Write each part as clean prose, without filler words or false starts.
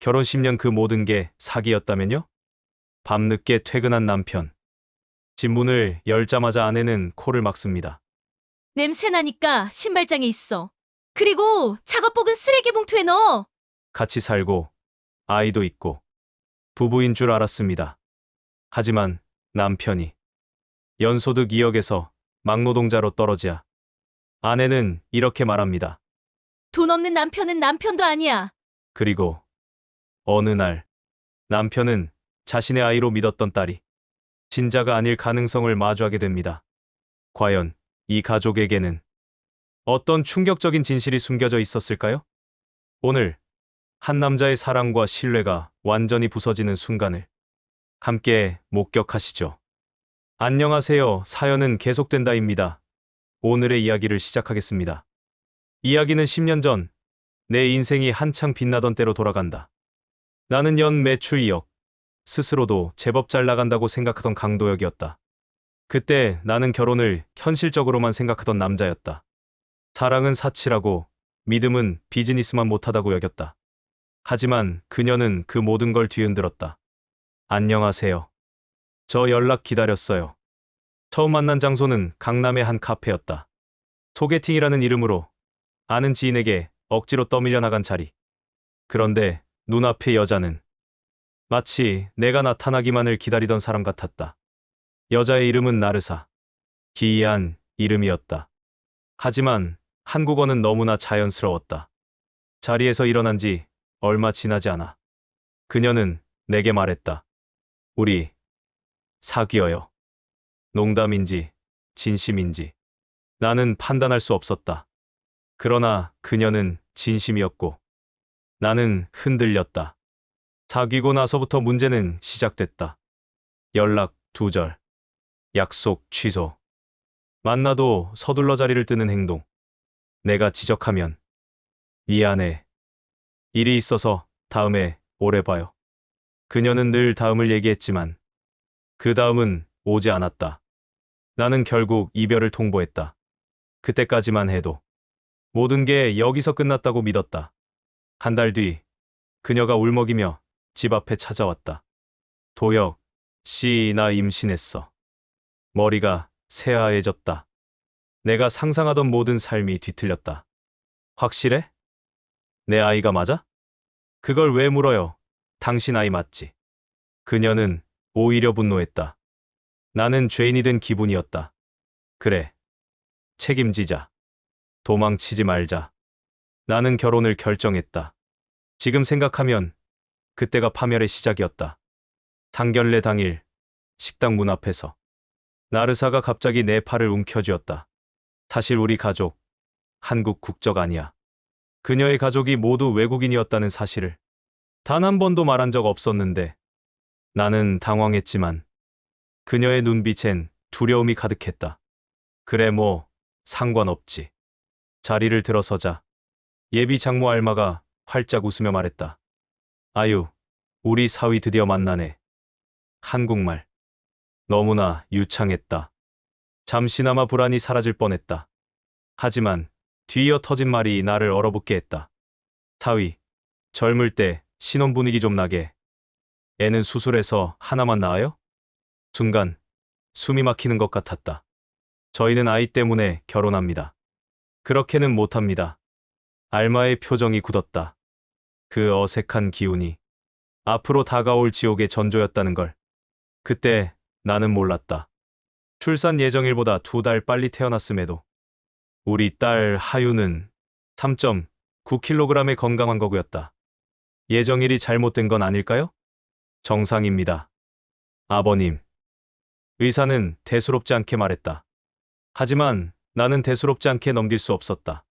결혼 10년 그 모든 게 사기였다면요? 밤늦게 퇴근한 남편. 집 문을 열자마자 아내는 코를 막습니다. 냄새 나니까 신발장에 있어. 그리고 작업복은 쓰레기 봉투에 넣어. 같이 살고 아이도 있고 부부인 줄 알았습니다. 하지만 남편이 연소득 2억에서 막노동자로 떨어지자 아내는 이렇게 말합니다. 돈 없는 남편은 남편도 아니야. 그리고 어느 날 남편은 자신의 아이로 믿었던 딸이 진자가 아닐 가능성을 마주하게 됩니다. 과연 이 가족에게는 어떤 충격적인 진실이 숨겨져 있었을까요? 오늘 한 남자의 사랑과 신뢰가 완전히 부서지는 순간을 함께 목격하시죠. 안녕하세요. 사연은 계속된다입니다. 오늘의 이야기를 시작하겠습니다. 이야기는 10년 전, 내 인생이 한창 빛나던 때로 돌아간다. 나는 연 매출 2억, 스스로도 제법 잘 나간다고 생각하던 강도혁이었다. 그때 나는 결혼을 현실적으로만 생각하던 남자였다. 사랑은 사치라고, 믿음은 비즈니스만 못하다고 여겼다. 하지만 그녀는 그 모든 걸 뒤흔들었다. 안녕하세요. 저 연락 기다렸어요. 처음 만난 장소는 강남의 한 카페였다. 소개팅이라는 이름으로 아는 지인에게 억지로 떠밀려 나간 자리. 그런데 눈앞의 여자는 마치 내가 나타나기만을 기다리던 사람 같았다. 여자의 이름은 나르사. 기이한 이름이었다. 하지만 한국어는 너무나 자연스러웠다. 자리에서 일어난 지 얼마 지나지 않아 그녀는 내게 말했다. 우리 사귀어요. 농담인지 진심인지 나는 판단할 수 없었다. 그러나 그녀는 진심이었고 나는 흔들렸다. 사귀고 나서부터 문제는 시작됐다. 연락 두절, 약속 취소, 만나도 서둘러 자리를 뜨는 행동. 내가 지적하면 미안해. 일이 있어서 다음에 오래 봐요. 그녀는 늘 다음을 얘기했지만 그 다음은 오지 않았다. 나는 결국 이별을 통보했다. 그때까지만 해도 모든 게 여기서 끝났다고 믿었다. 한 달 뒤 그녀가 울먹이며 집 앞에 찾아왔다. 도혁 씨, 나 임신했어. 머리가 새하얘졌다. 내가 상상하던 모든 삶이 뒤틀렸다. 확실해? 내 아이가 맞아? 그걸 왜 물어요? 당신 아이 맞지? 그녀는 오히려 분노했다. 나는 죄인이 된 기분이었다. 그래. 책임지자. 도망치지 말자. 나는 결혼을 결정했다. 지금 생각하면 그때가 파멸의 시작이었다. 상견례 당일 식당 문 앞에서 나르사가 갑자기 내 팔을 움켜쥐었다. 사실 우리 가족 한국 국적 아니야. 그녀의 가족이 모두 외국인이었다는 사실을 단 한 번도 말한 적 없었는데 나는 당황했지만 그녀의 눈빛엔 두려움이 가득했다. 그래 뭐 상관없지. 자리를 들어서자 예비 장모 알마가 활짝 웃으며 말했다. 아유, 우리 사위 드디어 만나네. 한국말. 너무나 유창했다. 잠시나마 불안이 사라질 뻔했다. 하지만 뒤이어 터진 말이 나를 얼어붙게 했다. 사위, 젊을 때 신혼 분위기 좀 나게. 애는 수술해서 하나만 낳아요? 순간 숨이 막히는 것 같았다. 저희는 아이 때문에 결혼합니다. 그렇게는 못합니다. 알마의 표정이 굳었다. 그 어색한 기운이 앞으로 다가올 지옥의 전조였다는 걸. 그때 나는 몰랐다. 출산 예정일보다 2달 빨리 태어났음에도 우리 딸 하유는 3.9kg의 건강한 거구였다. 예정일이 잘못된 건 아닐까요? 정상입니다. 아버님. 의사는 대수롭지 않게 말했다. 하지만 나는 대수롭지 않게 넘길 수 없었다.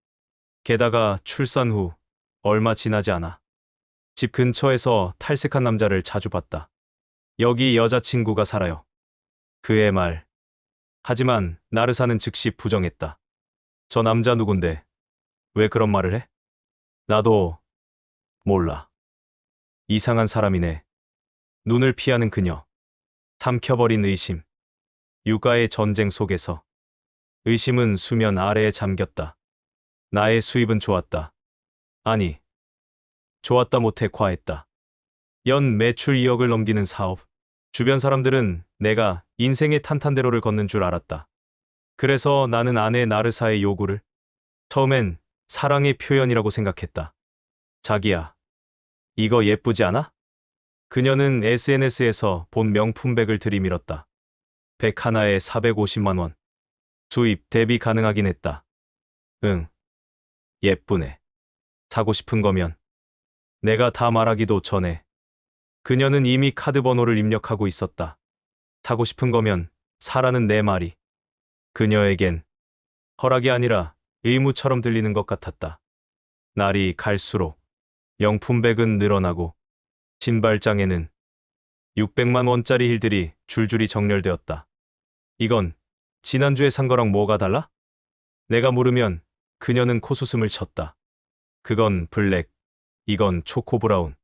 게다가 출산 후 얼마 지나지 않아 집 근처에서 탈색한 남자를 자주 봤다. 여기 여자친구가 살아요. 그의 말. 하지만 나르사는 즉시 부정했다. 저 남자 누군데 왜 그런 말을 해? 나도 몰라. 이상한 사람이네. 눈을 피하는 그녀. 삼켜버린 의심. 육아의 전쟁 속에서 의심은 수면 아래에 잠겼다. 나의 수입은 좋았다. 아니, 좋았다 못해 과했다. 연 매출 2억을 넘기는 사업. 주변 사람들은 내가 인생의 탄탄대로를 걷는 줄 알았다. 그래서 나는 아내 나르사의 요구를 처음엔 사랑의 표현이라고 생각했다. 자기야, 이거 예쁘지 않아? 그녀는 SNS에서 본 명품백을 들이밀었다. 백 하나에 450만 원. 수입 대비 가능하긴 했다. 응, 예쁘네. 사고 싶은 거면. 내가 다 말하기도 전에 그녀는 이미 카드 번호를 입력하고 있었다. 사고 싶은 거면 사라는 내 말이 그녀에겐 허락이 아니라 의무처럼 들리는 것 같았다. 날이 갈수록 명품백은 늘어나고 신발장에는 600만 원짜리 힐들이 줄줄이 정렬되었다. 이건 지난주에 산 거랑 뭐가 달라? 내가 물으면 그녀는 코웃음을 쳤다. 그건 블랙, 이건 초코 브라운.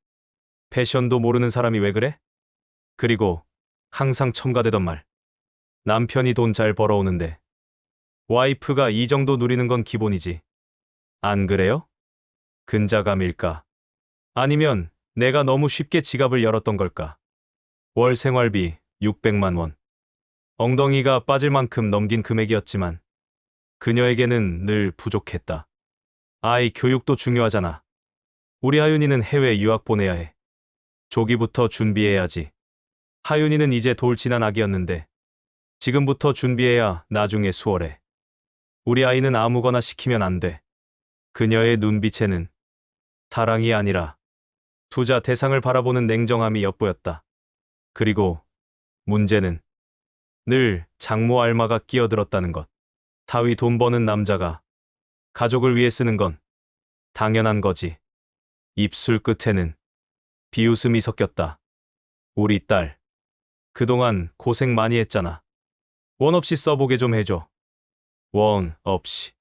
패션도 모르는 사람이 왜 그래? 그리고 항상 첨가되던 말. 남편이 돈 잘 벌어오는데 와이프가 이 정도 누리는 건 기본이지. 안 그래요? 근자감일까? 아니면 내가 너무 쉽게 지갑을 열었던 걸까? 월 생활비 600만 원. 엉덩이가 빠질 만큼 넘긴 금액이었지만 그녀에게는 늘 부족했다. 아이 교육도 중요하잖아. 우리 하윤이는 해외 유학 보내야 해. 조기부터 준비해야지. 하윤이는 이제 돌 지난 아기였는데 지금부터 준비해야 나중에 수월해. 우리 아이는 아무거나 시키면 안 돼. 그녀의 눈빛에는 사랑이 아니라 투자 대상을 바라보는 냉정함이 엿보였다. 그리고 문제는 늘 장모 알마가 끼어들었다는 것. 사위 돈 버는 남자가 가족을 위해 쓰는 건 당연한 거지. 입술 끝에는 비웃음이 섞였다. 우리 딸, 그동안 고생 많이 했잖아. 원 없이 써보게 좀 해줘. 원 없이.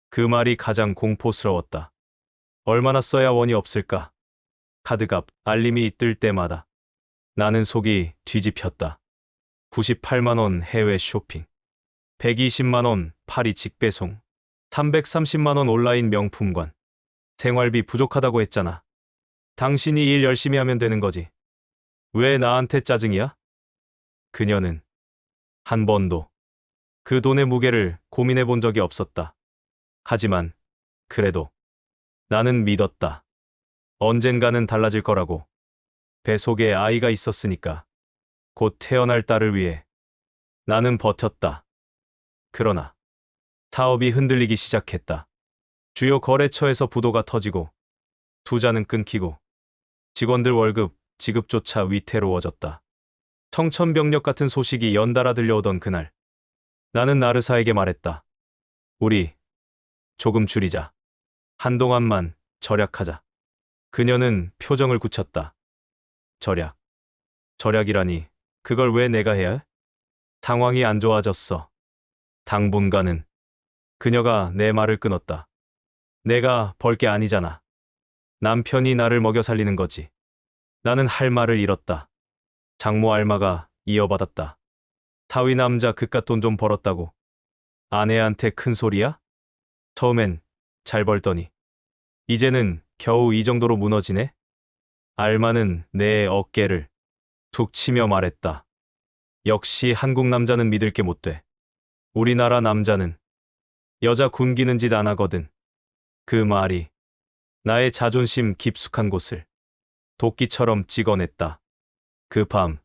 그 말이 가장 공포스러웠다. 얼마나 써야 원이 없을까? 카드값, 알림이 뜰 때마다 나는 속이 뒤집혔다. 98만 원 해외 쇼핑, 120만 원 파리 직배송, 330만 원 온라인 명품관. 생활비 부족하다고 했잖아. 당신이 일 열심히 하면 되는 거지. 왜 나한테 짜증이야? 그녀는 한 번도 그 돈의 무게를 고민해 본 적이 없었다. 하지만 그래도 나는 믿었다. 언젠가는 달라질 거라고. 배 속에 아이가 있었으니까. 곧 태어날 딸을 위해 나는 버텼다. 그러나 사업이 흔들리기 시작했다. 주요 거래처에서 부도가 터지고 투자는 끊기고 직원들 월급 지급조차 위태로워졌다. 청천벽력 같은 소식이 연달아 들려오던 그날, 나는 나르사에게 말했다. 우리 조금 줄이자. 한동안만 절약하자. 그녀는 표정을 굳혔다. 절약. 절약이라니, 그걸 왜 내가 해야 해? 상황이 안 좋아졌어. 당분간은. 그녀가 내 말을 끊었다. 내가 벌 게 아니잖아. 남편이 나를 먹여 살리는 거지. 나는 할 말을 잃었다. 장모 알마가 이어받았다. 사위 남자 그깟 돈 좀 벌었다고. 아내한테 큰 소리야? 처음엔 잘 벌더니 이제는 겨우 이 정도로 무너지네? 알마는 내 어깨를 툭 치며 말했다. 역시 한국 남자는 믿을 게 못 돼. 우리나라 남자는 여자 굶기는 짓 안 하거든. 그 말이 나의 자존심 깊숙한 곳을 도끼처럼 찍어냈다. 그 밤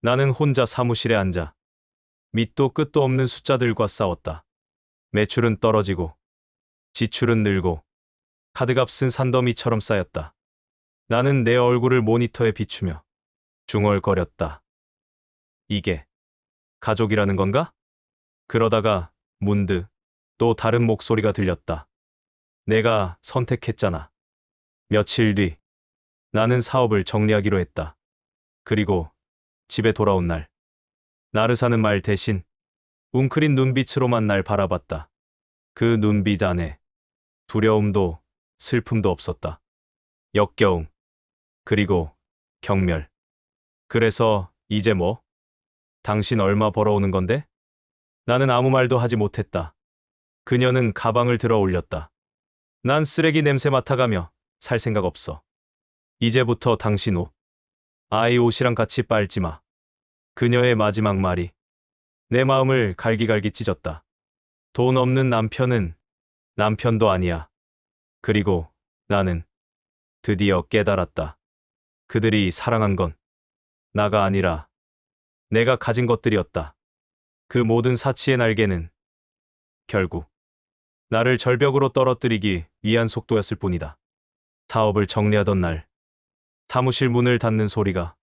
나는 혼자 사무실에 앉아 밑도 끝도 없는 숫자들과 싸웠다. 매출은 떨어지고 지출은 늘고 카드값은 산더미처럼 쌓였다. 나는 내 얼굴을 모니터에 비추며 중얼거렸다. 이게 가족이라는 건가? 그러다가 문득 또 다른 목소리가 들렸다. 내가 선택했잖아. 며칠 뒤 나는 사업을 정리하기로 했다. 그리고 집에 돌아온 날 나르사는 말 대신 웅크린 눈빛으로만 날 바라봤다. 그 눈빛 안에 두려움도 슬픔도 없었다. 역겨움, 그리고 경멸. 그래서 이제 뭐? 당신 얼마 벌어오는 건데? 나는 아무 말도 하지 못했다. 그녀는 가방을 들어 올렸다. 난 쓰레기 냄새 맡아가며 살 생각 없어. 이제부터 당신 옷, 아이 옷이랑 같이 빨지 마. 그녀의 마지막 말이 내 마음을 갈기갈기 찢었다. 돈 없는 남편은 남편도 아니야. 그리고 나는 드디어 깨달았다. 그들이 사랑한 건 나가 아니라 내가 가진 것들이었다. 그 모든 사치의 날개는 결국 나를 절벽으로 떨어뜨리기 위한 속도였을 뿐이다. 사업을 정리하던 날, 사무실 문을 닫는 소리가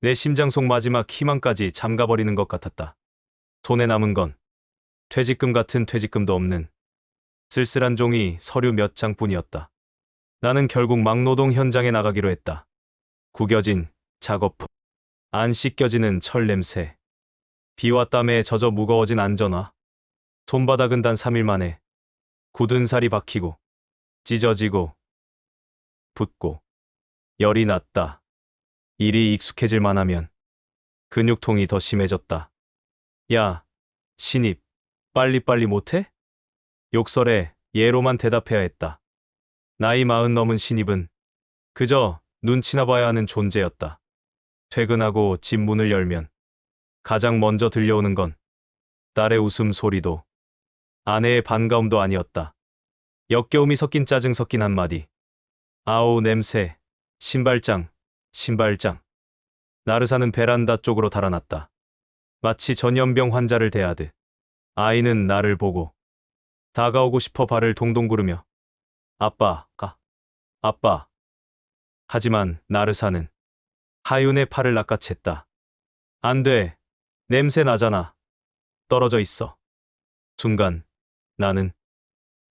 내 심장 속 마지막 희망까지 잠가버리는 것 같았다. 손에 남은 건 퇴직금 같은 퇴직금도 없는 쓸쓸한 종이 서류 몇 장뿐이었다. 나는 결국 막노동 현장에 나가기로 했다. 구겨진 작업품, 안 씻겨지는 철 냄새, 비와 땀에 젖어 무거워진 안전화, 손바닥은 단 3일 만에 굳은 살이 박히고 찢어지고 붓고 열이 났다. 일이 익숙해질 만하면 근육통이 더 심해졌다. 야, 신입, 빨리빨리 못해? 욕설에 예로만 대답해야 했다. 나이 40 넘은 신입은 그저 눈치나 봐야 하는 존재였다. 퇴근하고 집 문을 열면 가장 먼저 들려오는 건 딸의 웃음소리도 아내의 반가움도 아니었다. 역겨움이 섞인 짜증 섞인 한마디. 아우 냄새, 신발장, 신발장. 나르사는 베란다 쪽으로 달아났다. 마치 전염병 환자를 대하듯. 아이는 나를 보고 다가오고 싶어 발을 동동 구르며 아빠, 아빠. 하지만 나르사는 하윤의 팔을 낚아챘다. 안 돼. 냄새 나잖아. 떨어져 있어. 순간 나는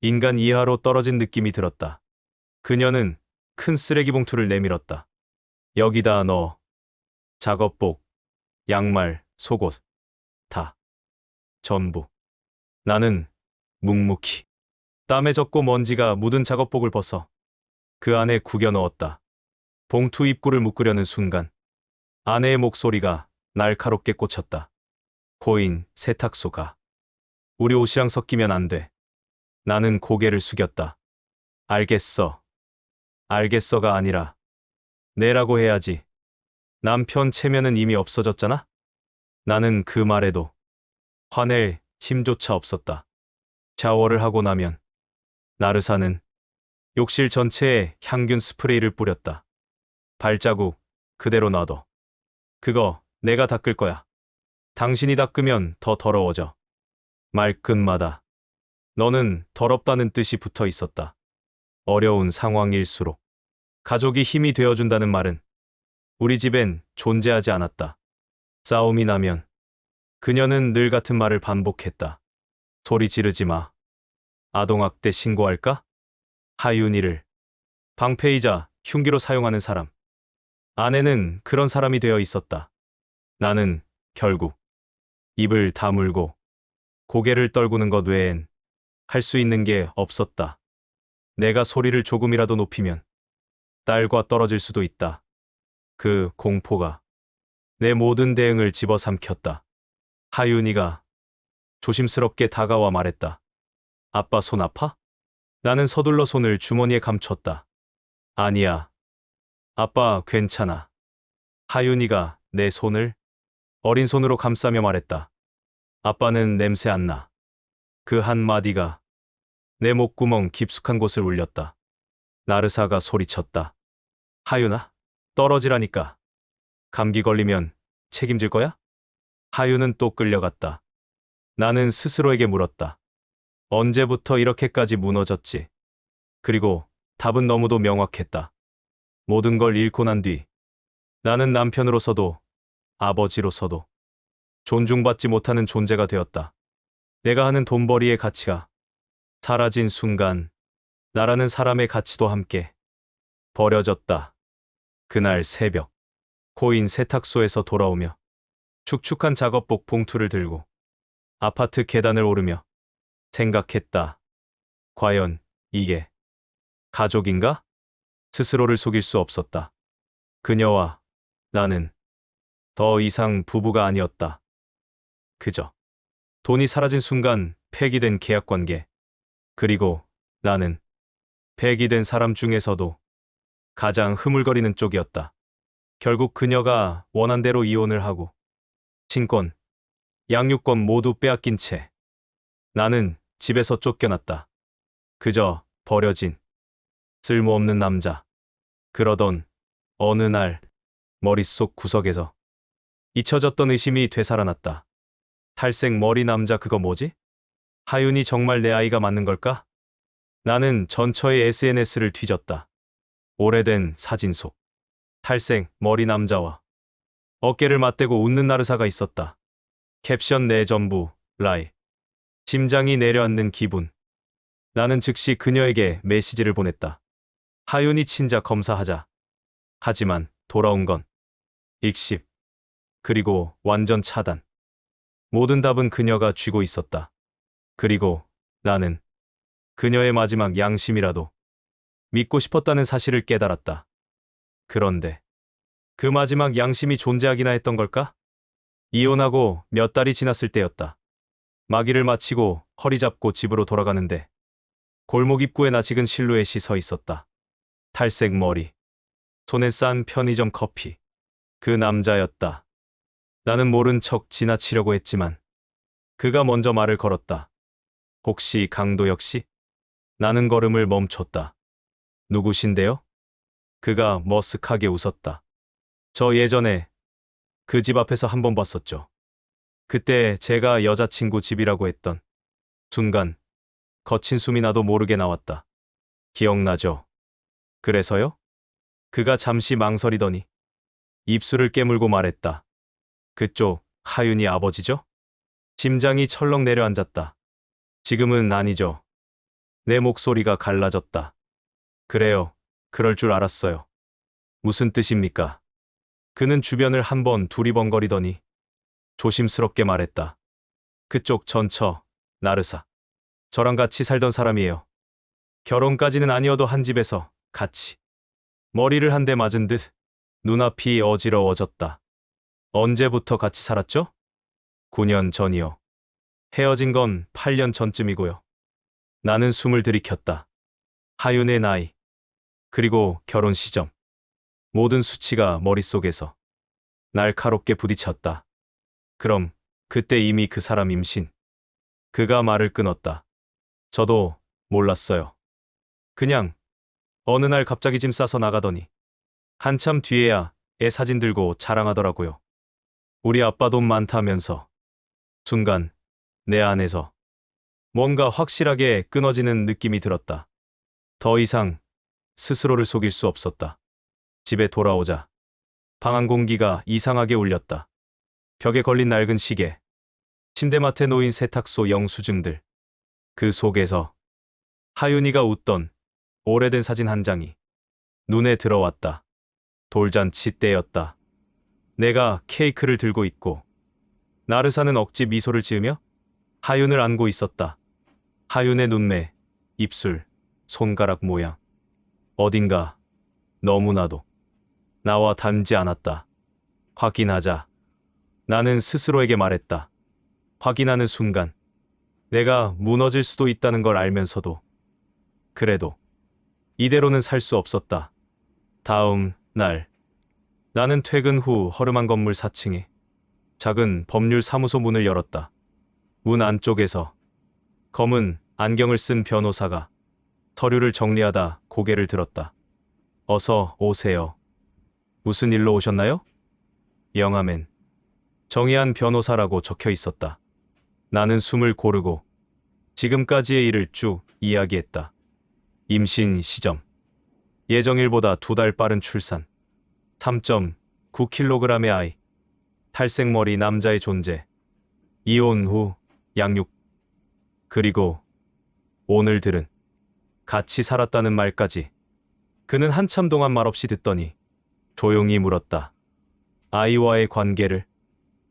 인간 이하로 떨어진 느낌이 들었다. 그녀는 큰 쓰레기 봉투를 내밀었다. 여기다 넣어. 작업복, 양말, 속옷, 다. 전부. 나는 묵묵히 땀에 젖고 먼지가 묻은 작업복을 벗어 그 안에 구겨 넣었다. 봉투 입구를 묶으려는 순간 아내의 목소리가 날카롭게 꽂혔다. 코인, 세탁소가. 우리 옷이랑 섞이면 안 돼. 나는 고개를 숙였다. 알겠어. 알겠어가 아니라 내라고 해야지. 남편 체면은 이미 없어졌잖아? 나는 그 말에도 화낼 힘조차 없었다. 샤워를 하고 나면 나르사는 욕실 전체에 향균 스프레이를 뿌렸다. 발자국 그대로 놔둬. 그거 내가 닦을 거야. 당신이 닦으면 더 더러워져. 말끝마다 너는 더럽다는 뜻이 붙어 있었다. 어려운 상황일수록 가족이 힘이 되어준다는 말은 우리 집엔 존재하지 않았다. 싸움이 나면 그녀는 늘 같은 말을 반복했다. 소리 지르지 마. 아동학대 신고할까? 하윤이를 방패이자 흉기로 사용하는 사람. 아내는 그런 사람이 되어 있었다. 나는 결국 입을 다물고 고개를 떨구는 것 외엔 할 수 있는 게 없었다. 내가 소리를 조금이라도 높이면 딸과 떨어질 수도 있다. 그 공포가 내 모든 대응을 집어삼켰다. 하윤이가 조심스럽게 다가와 말했다. 아빠 손 아파? 나는 서둘러 손을 주머니에 감췄다. 아니야. 아빠 괜찮아. 하윤이가 내 손을 어린 손으로 감싸며 말했다. 아빠는 냄새 안 나. 그 한마디가 내 목구멍 깊숙한 곳을 울렸다. 나르사가 소리쳤다. 하윤아, 떨어지라니까. 감기 걸리면 책임질 거야? 하윤은 또 끌려갔다. 나는 스스로에게 물었다. 언제부터 이렇게까지 무너졌지? 그리고 답은 너무도 명확했다. 모든 걸 잃고 난 뒤 나는 남편으로서도 아버지로서도 존중받지 못하는 존재가 되었다. 내가 하는 돈벌이의 가치가 사라진 순간 나라는 사람의 가치도 함께 버려졌다. 그날 새벽 코인 세탁소에서 돌아오며 축축한 작업복 봉투를 들고 아파트 계단을 오르며 생각했다. 과연 이게 가족인가? 스스로를 속일 수 없었다. 그녀와 나는 더 이상 부부가 아니었다. 그저 돈이 사라진 순간 폐기된 계약관계. 그리고 나는 폐기된 사람 중에서도 가장 흐물거리는 쪽이었다. 결국 그녀가 원한 대로 이혼을 하고 친권, 양육권 모두 빼앗긴 채 나는 집에서 쫓겨났다. 그저 버려진 쓸모없는 남자. 그러던 어느 날 머릿속 구석에서 잊혀졌던 의심이 되살아났다. 탈색 머리 남자 그거 뭐지? 하윤이 정말 내 아이가 맞는 걸까? 나는 전처의 SNS를 뒤졌다. 오래된 사진 속 탈색 머리 남자와 어깨를 맞대고 웃는 나르사가 있었다. 캡션 내 전부, 라이. 심장이 내려앉는 기분. 나는 즉시 그녀에게 메시지를 보냈다. 하윤이 친자 검사하자. 하지만 돌아온 건 익십. 그리고 완전 차단. 모든 답은 그녀가 쥐고 있었다. 그리고 나는 그녀의 마지막 양심이라도 믿고 싶었다는 사실을 깨달았다. 그런데 그 마지막 양심이 존재하기나 했던 걸까? 이혼하고 몇 달이 지났을 때였다. 마기를 마치고 허리 잡고 집으로 돌아가는데 골목 입구에 낯익은 실루엣이 서 있었다. 탈색 머리, 손에 싼 편의점 커피. 그 남자였다. 나는 모른 척 지나치려고 했지만 그가 먼저 말을 걸었다. 혹시 강도혁 씨? 나는 걸음을 멈췄다. 누구신데요? 그가 머쓱하게 웃었다. 저 예전에 그 집 앞에서 한 번 봤었죠. 그때 제가 여자친구 집이라고 했던 순간 거친 숨이 나도 모르게 나왔다. 기억나죠? 그래서요? 그가 잠시 망설이더니 입술을 깨물고 말했다. 그쪽 하윤이 아버지죠? 심장이 철렁 내려앉았다. 지금은 아니죠. 내 목소리가 갈라졌다. 그래요. 그럴 줄 알았어요. 무슨 뜻입니까? 그는 주변을 한번 두리번거리더니 조심스럽게 말했다. 그쪽 전처, 나르사. 저랑 같이 살던 사람이에요. 결혼까지는 아니어도 한 집에서 같이. 머리를 한 대 맞은 듯 눈앞이 어지러워졌다. 언제부터 같이 살았죠? 9년 전이요. 헤어진 건 8년 전쯤이고요. 나는 숨을 들이켰다. 하윤의 나이, 그리고 결혼 시점. 모든 수치가 머릿속에서 날카롭게 부딪혔다. 그럼 그때 이미 그 사람 임신. 그가 말을 끊었다. 저도 몰랐어요. 그냥 어느 날 갑자기 짐 싸서 나가더니 한참 뒤에야 애 사진 들고 자랑하더라고요. 우리 아빠 돈 많다면서. 순간 내 안에서 뭔가 확실하게 끊어지는 느낌이 들었다. 더 이상 스스로를 속일 수 없었다. 집에 돌아오자 방 안 공기가 이상하게 울렸다. 벽에 걸린 낡은 시계, 침대맡에 놓인 세탁소 영수증들. 그 속에서 하윤이가 웃던 오래된 사진 한 장이 눈에 들어왔다. 돌잔치 때였다. 내가 케이크를 들고 있고 나르사는 억지 미소를 지으며 하윤을 안고 있었다. 하윤의 눈매, 입술, 손가락 모양. 어딘가 너무나도 나와 닮지 않았다. 확인하자. 나는 스스로에게 말했다. 확인하는 순간 내가 무너질 수도 있다는 걸 알면서도 그래도 이대로는 살 수 없었다. 다음 날 나는 퇴근 후 허름한 건물 4층에 작은 법률 사무소 문을 열었다. 문 안쪽에서 검은 안경을 쓴 변호사가 서류를 정리하다 고개를 들었다. 어서 오세요. 무슨 일로 오셨나요? 영화맨. 정의한 변호사라고 적혀 있었다. 나는 숨을 고르고 지금까지의 일을 쭉 이야기했다. 임신 시점. 예정일보다 2달 빠른 출산. 3.9kg의 아이. 탈색머리 남자의 존재. 이혼 후 양육. 그리고 오늘 들은 같이 살았다는 말까지. 그는 한참 동안 말없이 듣더니 조용히 물었다. 아이와의 관계를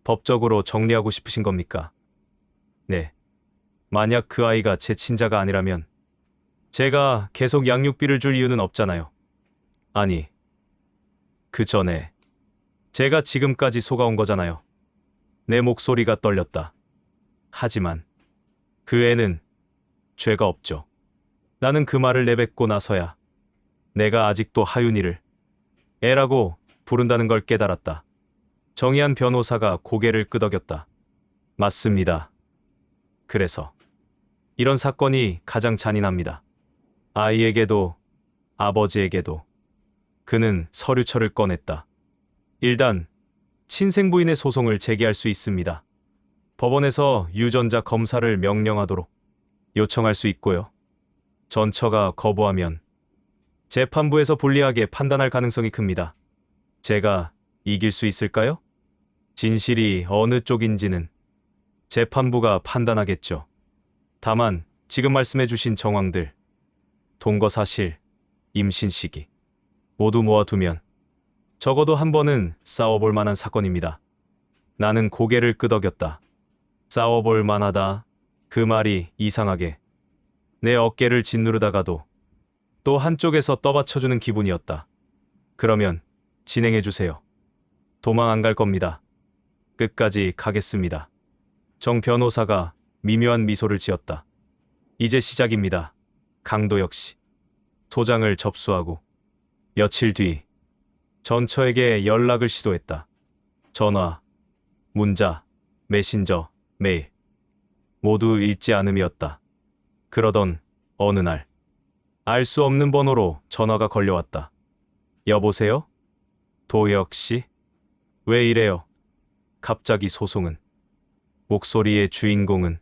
법적으로 정리하고 싶으신 겁니까? 네. 만약 그 아이가 제 친자가 아니라면 제가 계속 양육비를 줄 이유는 없잖아요. 아니, 그 전에 제가 지금까지 속아온 거잖아요. 내 목소리가 떨렸다. 하지만 그 애는 죄가 없죠. 나는 그 말을 내뱉고 나서야 내가 아직도 하윤이를 애라고 부른다는 걸 깨달았다. 정의한 변호사가 고개를 끄덕였다. 맞습니다. 그래서 이런 사건이 가장 잔인합니다. 아이에게도 아버지에게도. 그는 서류철을 꺼냈다. 일단 친생 부인의 소송을 제기할 수 있습니다. 법원에서 유전자 검사를 명령하도록 요청할 수 있고요. 전처가 거부하면 재판부에서 불리하게 판단할 가능성이 큽니다. 제가 이길 수 있을까요? 진실이 어느 쪽인지는 재판부가 판단하겠죠. 다만 지금 말씀해 주신 정황들, 동거 사실, 임신 시기 모두 모아두면 적어도 한 번은 싸워볼 만한 사건입니다. 나는 고개를 끄덕였다. 싸워볼 만하다. 그 말이 이상하게 내 어깨를 짓누르다가도 또 한쪽에서 떠받쳐주는 기분이었다. 그러면 진행해 주세요. 도망 안 갈 겁니다. 끝까지 가겠습니다. 정 변호사가 미묘한 미소를 지었다. 이제 시작입니다. 강도혁 씨. 소장을 접수하고 며칠 뒤 전처에게 연락을 시도했다. 전화, 문자, 메신저, 메일 모두 읽지 않음이었다. 그러던 어느 날 알 수 없는 번호로 전화가 걸려왔다. 여보세요? 도혁 씨? 왜 이래요? 갑자기 소송은. 목소리의 주인공은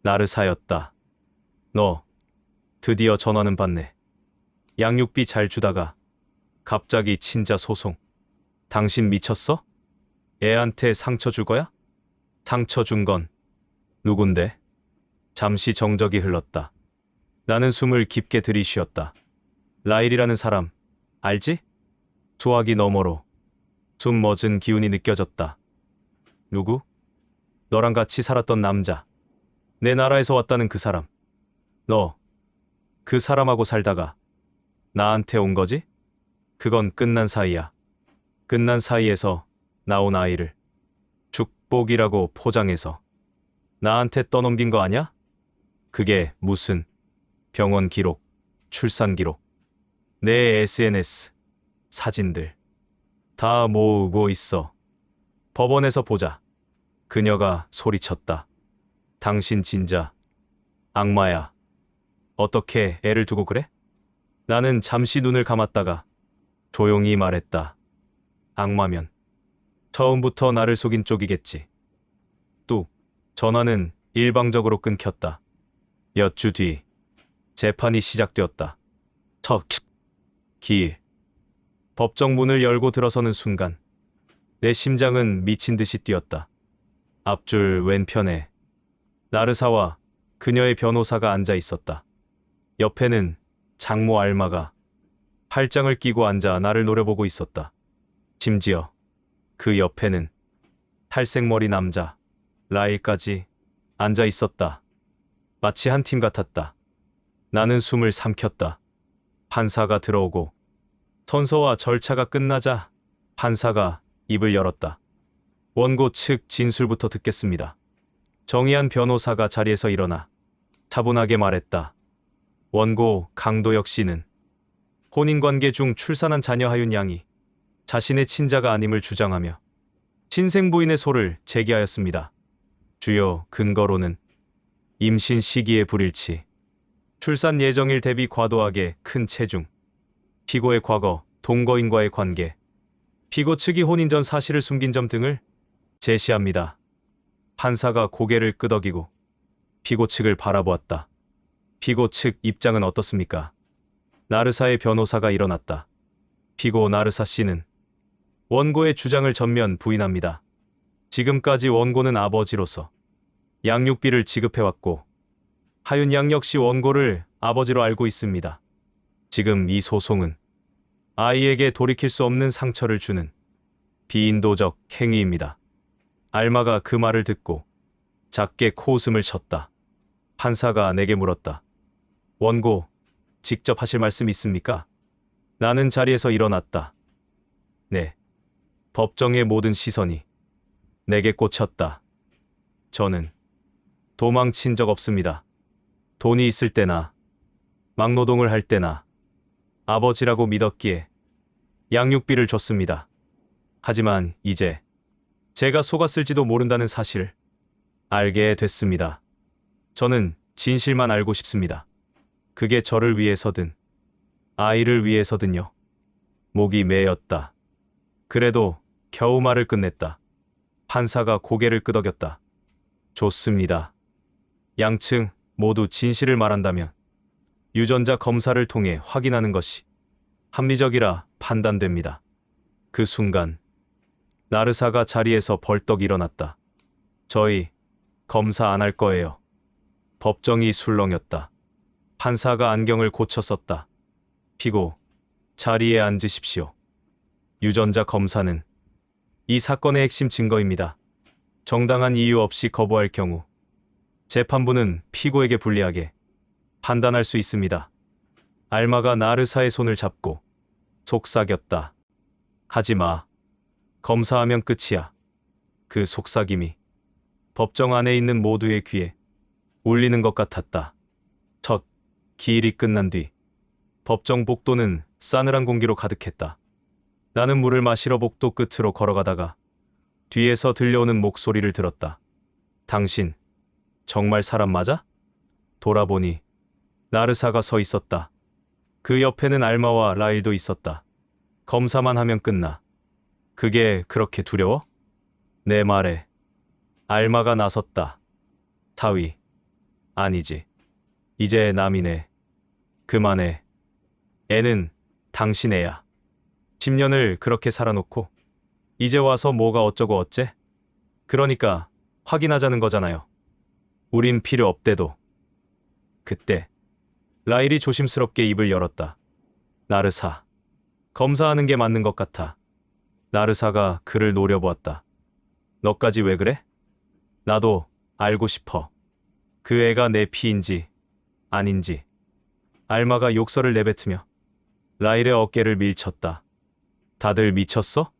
나르사였다. 너 드디어 전화는 받네. 양육비 잘 주다가 갑자기 친자 소송. 당신 미쳤어? 애한테 상처 줄 거야? 상처 준 건 누군데? 잠시 정적이 흘렀다. 나는 숨을 깊게 들이쉬었다. 라일이라는 사람, 알지? 소화기 너머로 숨 멎은 기운이 느껴졌다. 누구? 너랑 같이 살았던 남자. 내 나라에서 왔다는 그 사람. 너, 그 사람하고 살다가 나한테 온 거지? 그건 끝난 사이야. 끝난 사이에서 나온 아이를 축복이라고 포장해서 나한테 떠넘긴 거 아냐? 그게 무슨 병원 기록, 출산 기록, 내 SNS, 사진들 다 모으고 있어. 법원에서 보자. 그녀가 소리쳤다. 당신 진짜 악마야. 어떻게 애를 두고 그래? 나는 잠시 눈을 감았다가 조용히 말했다. 악마면 처음부터 나를 속인 쪽이겠지. 뚝. 전화는 일방적으로 끊겼다. 몇 주 뒤 재판이 시작되었다. 척. 기일. 법정 문을 열고 들어서는 순간 내 심장은 미친 듯이 뛰었다. 앞줄 왼편에 나르사와 그녀의 변호사가 앉아 있었다. 옆에는 장모 알마가 팔짱을 끼고 앉아 나를 노려보고 있었다. 심지어 그 옆에는 탈색머리 남자 라일까지 앉아 있었다. 마치 한 팀 같았다. 나는 숨을 삼켰다. 판사가 들어오고 선서와 절차가 끝나자 판사가 입을 열었다. 원고 측 진술부터 듣겠습니다. 정의한 변호사가 자리에서 일어나 차분하게 말했다. 원고 강도혁 씨는 혼인관계 중 출산한 자녀 하윤 양이 자신의 친자가 아님을 주장하며 친생 부인의 소를 제기하였습니다. 주요 근거로는 임신 시기의 불일치, 출산 예정일 대비 과도하게 큰 체중, 피고의 과거, 동거인과의 관계, 피고 측이 혼인 전 사실을 숨긴 점 등을 제시합니다. 판사가 고개를 끄덕이고 피고 측을 바라보았다. 피고 측 입장은 어떻습니까? 나르사의 변호사가 일어났다. 피고 나르사 씨는 원고의 주장을 전면 부인합니다. 지금까지 원고는 아버지로서 양육비를 지급해왔고 하윤 양 역시 원고를 아버지로 알고 있습니다. 지금 이 소송은 아이에게 돌이킬 수 없는 상처를 주는 비인도적 행위입니다. 알마가 그 말을 듣고 작게 코웃음을 쳤다. 판사가 내게 물었다. 원고, 직접 하실 말씀 있습니까? 나는 자리에서 일어났다. 네. 법정의 모든 시선이 내게 꽂혔다. 저는 도망친 적 없습니다. 돈이 있을 때나 막노동을 할 때나 아버지라고 믿었기에 양육비를 줬습니다. 하지만 이제 제가 속았을지도 모른다는 사실을 알게 됐습니다. 저는 진실만 알고 싶습니다. 그게 저를 위해서든 아이를 위해서든요. 목이 메였다. 그래도 겨우 말을 끝냈다. 판사가 고개를 끄덕였다. 좋습니다. 양측 모두 진실을 말한다면 유전자 검사를 통해 확인하는 것이 합리적이라 판단됩니다. 그 순간 나르사가 자리에서 벌떡 일어났다. 저희 검사 안 할 거예요. 법정이 술렁였다. 판사가 안경을 고쳐 썼다. 피고 자리에 앉으십시오. 유전자 검사는 이 사건의 핵심 증거입니다. 정당한 이유 없이 거부할 경우 재판부는 피고에게 불리하게 판단할 수 있습니다. 알마가 나르사의 손을 잡고 속삭였다. 하지 마. 검사하면 끝이야. 그 속삭임이 법정 안에 있는 모두의 귀에 울리는 것 같았다. 첫 기일이 끝난 뒤 법정 복도는 싸늘한 공기로 가득했다. 나는 물을 마시러 복도 끝으로 걸어가다가 뒤에서 들려오는 목소리를 들었다. 당신 정말 사람 맞아? 돌아보니 나르사가 서 있었다. 그 옆에는 알마와 라일도 있었다. 검사만 하면 끝나. 그게 그렇게 두려워? 내 말에 알마가 나섰다. 타위. 아니지. 이제 남이네. 그만해. 애는 당신 애야. 10년을 그렇게 살아놓고 이제 와서 뭐가 어쩌고 어째? 그러니까 확인하자는 거잖아요. 우린 필요 없대도. 그때 라일이 조심스럽게 입을 열었다. 나르사. 검사하는 게 맞는 것 같아. 나르사가 그를 노려보았다. 너까지 왜 그래? 나도 알고 싶어. 그 애가 내 피인지 아닌지. 알마가 욕설을 내뱉으며 라일의 어깨를 밀쳤다. 다들 미쳤어?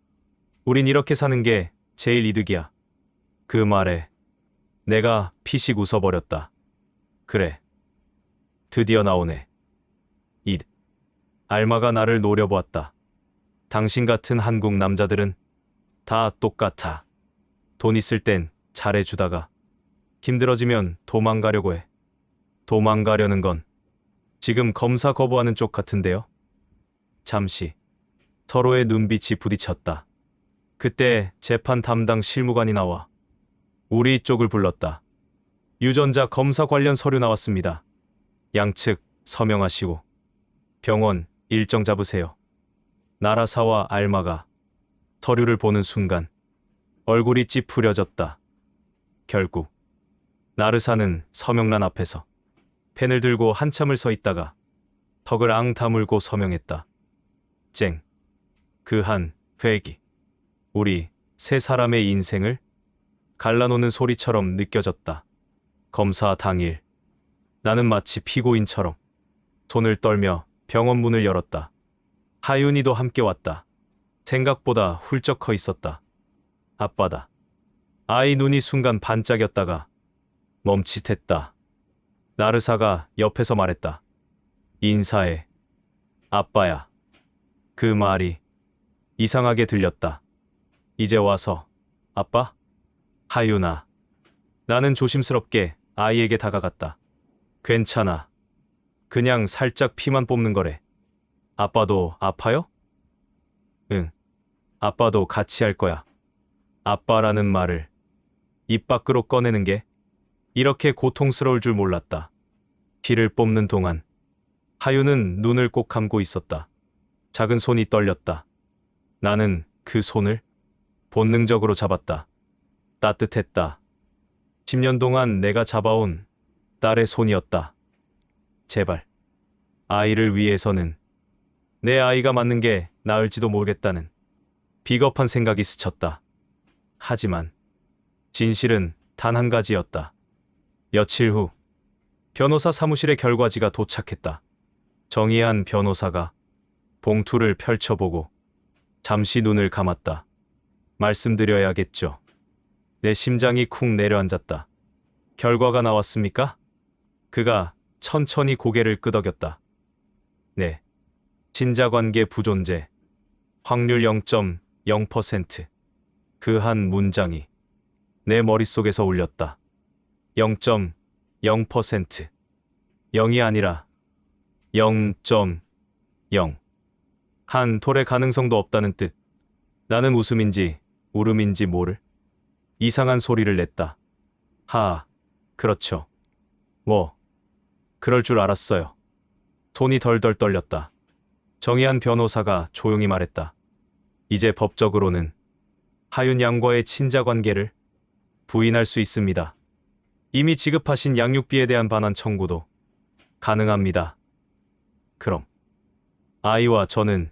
우린 이렇게 사는 게 제일 이득이야. 그 말에 내가 피식 웃어버렸다. 그래. 드디어 나오네. 알마가 나를 노려보았다. 당신 같은 한국 남자들은 다 똑같아. 돈 있을 땐 잘해주다가 힘들어지면 도망가려고 해. 도망가려는 건 지금 검사 거부하는 쪽 같은데요? 잠시 서로의 눈빛이 부딪혔다. 그때 재판 담당 실무관이 나와 우리 쪽을 불렀다. 유전자 검사 관련 서류 나왔습니다. 양측 서명하시고 병원 일정 잡으세요. 나라사와 알마가 서류를 보는 순간 얼굴이 찌푸려졌다. 결국 나르사는 서명란 앞에서 펜을 들고 한참을 서 있다가 턱을 앙 다물고 서명했다. 쨍. 그 한 회기. 우리 세 사람의 인생을 갈라놓는 소리처럼 느껴졌다. 검사 당일 나는 마치 피고인처럼 손을 떨며 병원 문을 열었다. 하윤이도 함께 왔다. 생각보다 훌쩍 커 있었다. 아빠다. 아이 눈이 순간 반짝였다가 멈칫했다. 나르사가 옆에서 말했다. 인사해. 아빠야. 그 말이 이상하게 들렸다. 이제 와서 아빠? 하윤아. 나는 조심스럽게 아이에게 다가갔다. 괜찮아. 그냥 살짝 피만 뽑는 거래. 아빠도 아파요? 응. 아빠도 같이 할 거야. 아빠라는 말을 입 밖으로 꺼내는 게 이렇게 고통스러울 줄 몰랐다. 피를 뽑는 동안 하윤은 눈을 꼭 감고 있었다. 작은 손이 떨렸다. 나는 그 손을 본능적으로 잡았다. 따뜻했다. 10년 동안 내가 잡아온 딸의 손이었다. 제발. 아이를 위해서는 내 아이가 맞는 게 나을지도 모르겠다는 비겁한 생각이 스쳤다. 하지만 진실은 단 한 가지였다. 며칠 후 변호사 사무실의 결과지가 도착했다. 정의한 변호사가 봉투를 펼쳐보고 잠시 눈을 감았다. 말씀드려야겠죠. 내 심장이 쿵 내려앉았다. 결과가 나왔습니까? 그가 천천히 고개를 끄덕였다. 네. 친자관계 부존재. 확률 0.0 0%. 그 한 문장이 내 머릿속에서 울렸다. 0.0%. 0이 아니라 0.0. 한 톨의 가능성도 없다는 뜻. 나는 웃음인지 울음인지 모를 이상한 소리를 냈다. 그렇죠. 뭐, 그럴 줄 알았어요. 손이 덜덜 떨렸다. 정의한 변호사가 조용히 말했다. 이제 법적으로는 하윤 양과의 친자 관계를 부인할 수 있습니다. 이미 지급하신 양육비에 대한 반환 청구도 가능합니다. 그럼 아이와 저는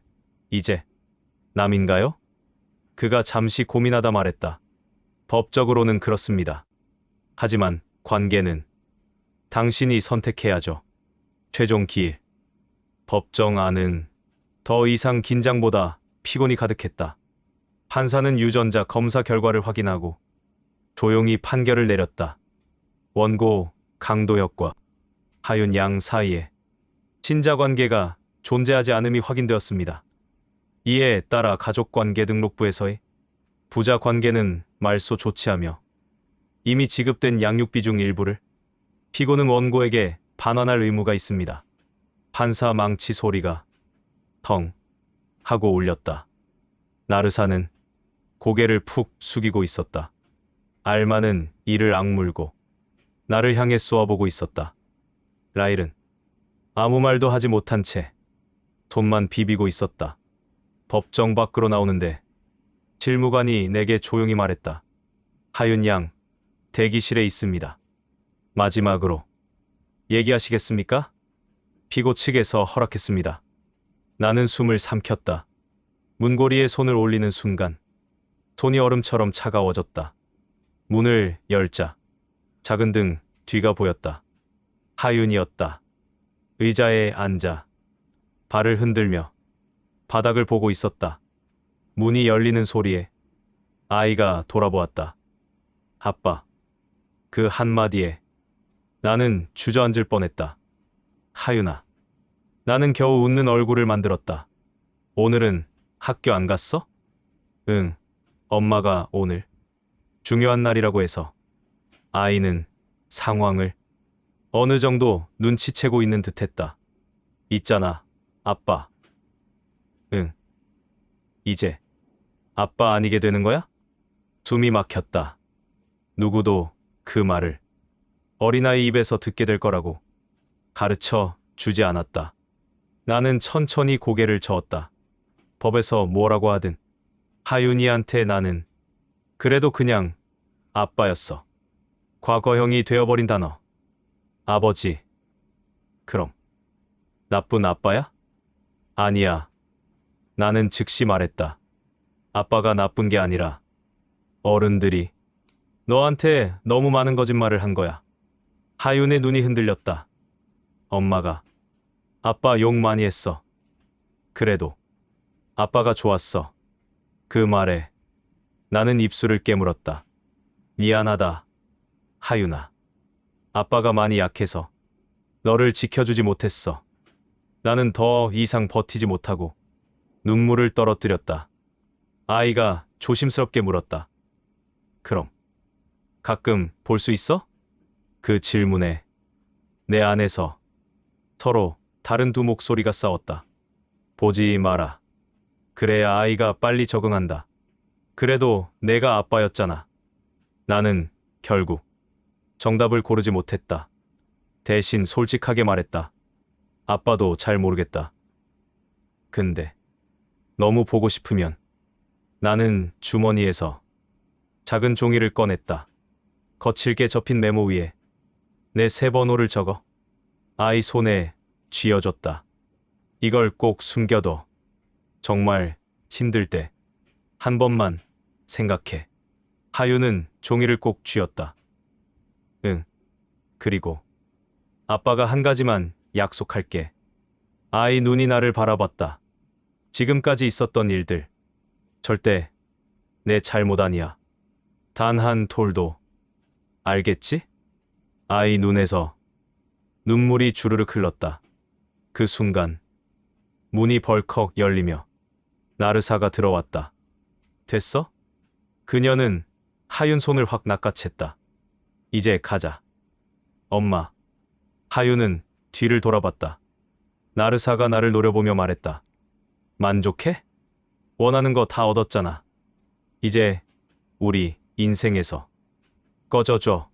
이제 남인가요? 그가 잠시 고민하다 말했다. 법적으로는 그렇습니다. 하지만 관계는 당신이 선택해야죠. 최종 기일. 법정안은 더 이상 긴장보다 피곤이 가득했다. 판사는 유전자 검사 결과를 확인하고 조용히 판결을 내렸다. 원고 강도혁과 하윤 양 사이에 친자 관계가 존재하지 않음이 확인되었습니다. 이에 따라 가족관계 등록부에서의 부자 관계는 말소 조치하며 이미 지급된 양육비 중 일부를 피고는 원고에게 반환할 의무가 있습니다. 판사 망치 소리가 텅 하고 울렸다. 나르사는 고개를 푹 숙이고 있었다. 알마는 이를 악물고 나를 향해 쏘아보고 있었다. 라일은 아무 말도 하지 못한 채 손만 비비고 있었다. 법정 밖으로 나오는데 실무관이 내게 조용히 말했다. 하윤 양, 대기실에 있습니다. 마지막으로 얘기하시겠습니까? 피고 측에서 허락했습니다. 나는 숨을 삼켰다. 문고리에 손을 올리는 순간 손이 얼음처럼 차가워졌다. 문을 열자 작은 등 뒤가 보였다. 하윤이었다. 의자에 앉아 발을 흔들며 바닥을 보고 있었다. 문이 열리는 소리에 아이가 돌아보았다. 아빠. 그 한마디에 나는 주저앉을 뻔했다. 하윤아. 나는 겨우 웃는 얼굴을 만들었다. 오늘은 학교 안 갔어? 응. 엄마가 오늘 중요한 날이라고 해서. 아이는 상황을 어느 정도 눈치채고 있는 듯했다. 있잖아, 아빠. 응. 이제 아빠 아니게 되는 거야? 숨이 막혔다. 누구도 그 말을 어린아이 입에서 듣게 될 거라고 가르쳐 주지 않았다. 나는 천천히 고개를 저었다. 법에서 뭐라고 하든 하윤이한테 나는 그래도 그냥 아빠였어. 과거형이 되어버린 단어. 아버지. 그럼 나쁜 아빠야? 아니야. 나는 즉시 말했다. 아빠가 나쁜 게 아니라 어른들이 너한테 너무 많은 거짓말을 한 거야. 하윤의 눈이 흔들렸다. 엄마가 아빠 욕 많이 했어. 그래도 아빠가 좋았어. 그 말에 나는 입술을 깨물었다. 미안하다, 하윤아. 아빠가 많이 약해서 너를 지켜주지 못했어. 나는 더 이상 버티지 못하고 눈물을 떨어뜨렸다. 아이가 조심스럽게 물었다. 그럼 가끔 볼 수 있어? 그 질문에 내 안에서 서로 다른 두 목소리가 싸웠다. 보지 마라. 그래야 아이가 빨리 적응한다. 그래도 내가 아빠였잖아. 나는 결국 정답을 고르지 못했다. 대신 솔직하게 말했다. 아빠도 잘 모르겠다. 근데 너무 보고 싶으면. 나는 주머니에서 작은 종이를 꺼냈다. 거칠게 접힌 메모 위에 내 새 번호를 적어 아이 손에 쥐어줬다. 이걸 꼭 숨겨둬. 정말 힘들 때 한 번만 생각해. 하윤은 종이를 꼭 쥐었다. 응. 그리고 아빠가 한 가지만 약속할게. 아이 눈이 나를 바라봤다. 지금까지 있었던 일들 절대 내 잘못 아니야. 단 한 톨도. 알겠지? 아이 눈에서 눈물이 주르륵 흘렀다. 그 순간 문이 벌컥 열리며 나르사가 들어왔다. 됐어? 그녀는 하윤 손을 확 낚아챘다. 이제 가자. 엄마. 하윤은 뒤를 돌아봤다. 나르사가 나를 노려보며 말했다. 만족해? 원하는 거 다 얻었잖아. 이제 우리 인생에서 꺼져줘.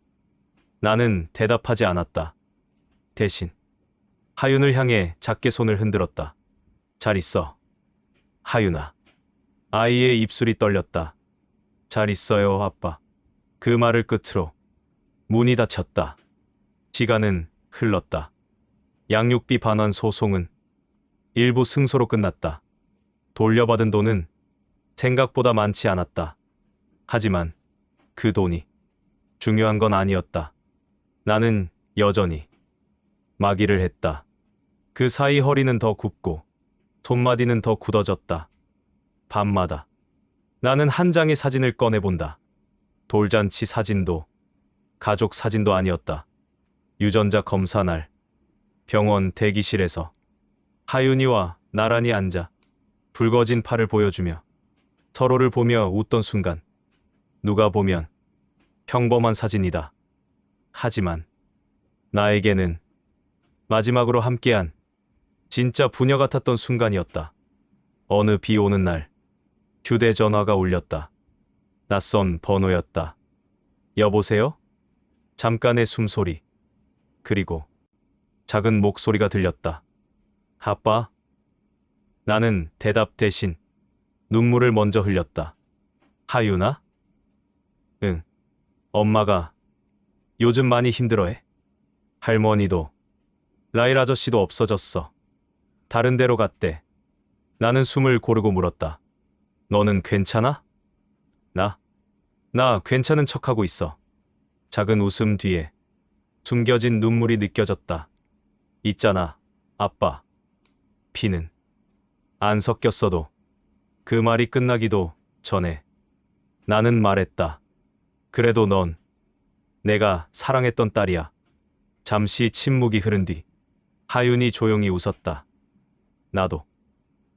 나는 대답하지 않았다. 대신 하윤을 향해 작게 손을 흔들었다. 잘 있어. 하윤아. 아이의 입술이 떨렸다. 잘 있어요, 아빠. 그 말을 끝으로 문이 닫혔다. 시간은 흘렀다. 양육비 반환 소송은 일부 승소로 끝났다. 돌려받은 돈은 생각보다 많지 않았다. 하지만 그 돈이 중요한 건 아니었다. 나는 여전히 마기를 했다. 그 사이 허리는 더 굽고 손마디는 더 굳어졌다. 밤마다 나는 한 장의 사진을 꺼내본다. 돌잔치 사진도 가족 사진도 아니었다. 유전자 검사 날 병원 대기실에서 하윤이와 나란히 앉아 붉어진 팔을 보여주며 서로를 보며 웃던 순간 누가 보면 평범한 사진이다. 하지만 나에게는 마지막으로 함께한 진짜 부녀 같았던 순간이었다. 어느 비 오는 날 휴대전화가 울렸다. 낯선 번호였다. 여보세요? 잠깐의 숨소리. 그리고 작은 목소리가 들렸다. 아빠? 나는 대답 대신 눈물을 먼저 흘렸다. 하윤아? 응. 엄마가 요즘 많이 힘들어해. 할머니도 라일 아저씨도 없어졌어. 다른 데로 갔대. 나는 숨을 고르고 물었다. 너는 괜찮아? 나 괜찮은 척하고 있어. 작은 웃음 뒤에 숨겨진 눈물이 느껴졌다. 있잖아, 아빠. 피는 안 섞였어도 그 말이 끝나기도 전에 나는 말했다. 그래도 넌 내가 사랑했던 딸이야. 잠시 침묵이 흐른 뒤 하윤이 조용히 웃었다. 나도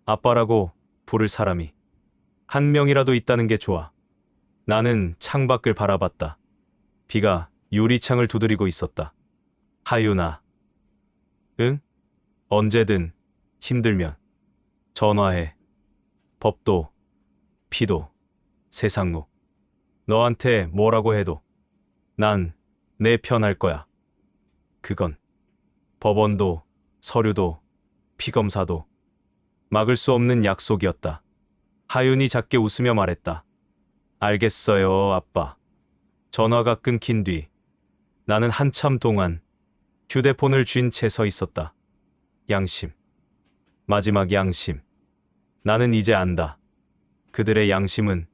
아빠라고 부를 사람이 한 명이라도 있다는 게 좋아. 나는 창밖을 바라봤다. 비가 유리창을 두드리고 있었다. 하윤아. 응? 언제든 힘들면 전화해. 법도, 피도, 세상무. 너한테 뭐라고 해도 난 내 편 할 거야. 그건 법원도, 서류도, 피검사도 막을 수 없는 약속이었다. 하윤이 작게 웃으며 말했다. 알겠어요, 아빠. 전화가 끊긴 뒤 나는 한참 동안 휴대폰을 쥔 채 서 있었다. 양심. 마지막 양심. 나는 이제 안다. 그들의 양심은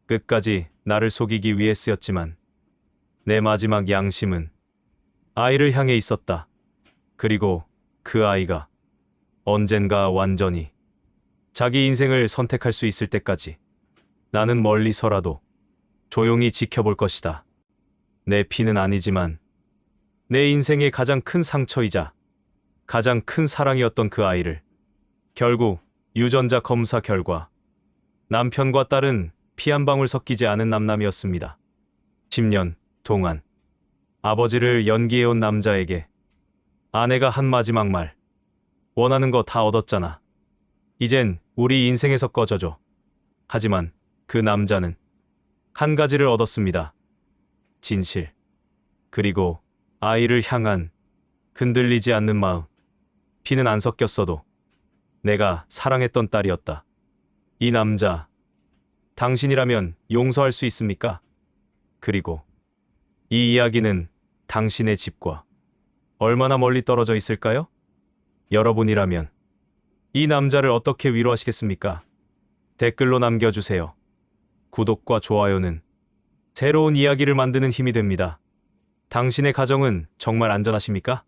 끝까지 나를 속이기 위해 쓰였지만 내 마지막 양심은 아이를 향해 있었다. 그리고 그 아이가 언젠가 완전히 자기 인생을 선택할 수 있을 때까지 나는 멀리서라도 조용히 지켜볼 것이다. 내 피는 아니지만 내 인생의 가장 큰 상처이자 가장 큰 사랑이었던 그 아이를 결국 유전자 검사 결과 남편과 딸은 피 한 방울 섞이지 않은 남남이었습니다. 10년 동안 아버지를 연기해온 남자에게 아내가 한 마지막 말. 원하는 거 다 얻었잖아. 이젠 우리 인생에서 꺼져줘. 하지만 그 남자는 한 가지를 얻었습니다. 진실. 그리고 아이를 향한 흔들리지 않는 마음. 피는 안 섞였어도 내가 사랑했던 딸이었다. 이 남자, 당신이라면 용서할 수 있습니까? 그리고 이 이야기는 당신의 집과 얼마나 멀리 떨어져 있을까요? 여러분이라면 이 남자를 어떻게 위로하시겠습니까? 댓글로 남겨주세요. 구독과 좋아요는 새로운 이야기를 만드는 힘이 됩니다. 당신의 가정은 정말 안전하십니까?